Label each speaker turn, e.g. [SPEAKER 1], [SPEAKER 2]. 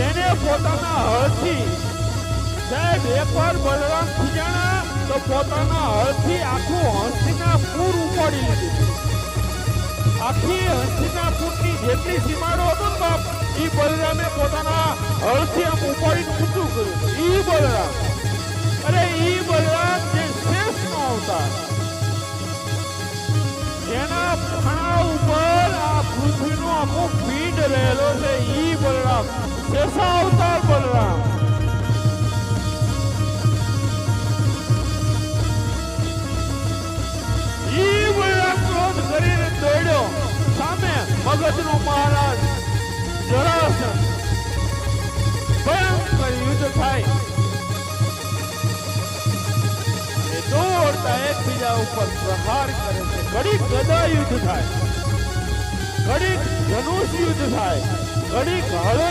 [SPEAKER 1] જેને પોતાના હળથી સાહેબ એકવાર બલરામ ખીજાણા તો પોતાના હળથી આખું હંસના પૂર ઉપાડી લીધું. આખી હંસના પૂરની જેટલી સીમાડો હતો ને બાપ એ બલરામે પોતાના હળથી આમ ઉપાડીને ઊંચું કર્યું. ઈ બલરામ, અરે ઈ બલરામ જે શ્રેષ્ઠ નો અવતાર, જેના ફણા ઉપર આ પૃથ્વીનો આખો પીંડ રહેલો છે, ઈ બલરામ શેષા અવતાર બલરામ. ઈ બલરામ ક્રોધ કરીને દોડ્યો સામે મગધનો મહારાજ જરાસંઘ. ભયંકર યુદ્ધ થાય. દોડતા એકબીજા ઉપર પ્રહાર કરે છે. ઘડીક ગદા યુદ્ધ થાય, ઘડીક ધનુષ યુદ્ધ થાય, ઘડીક હળો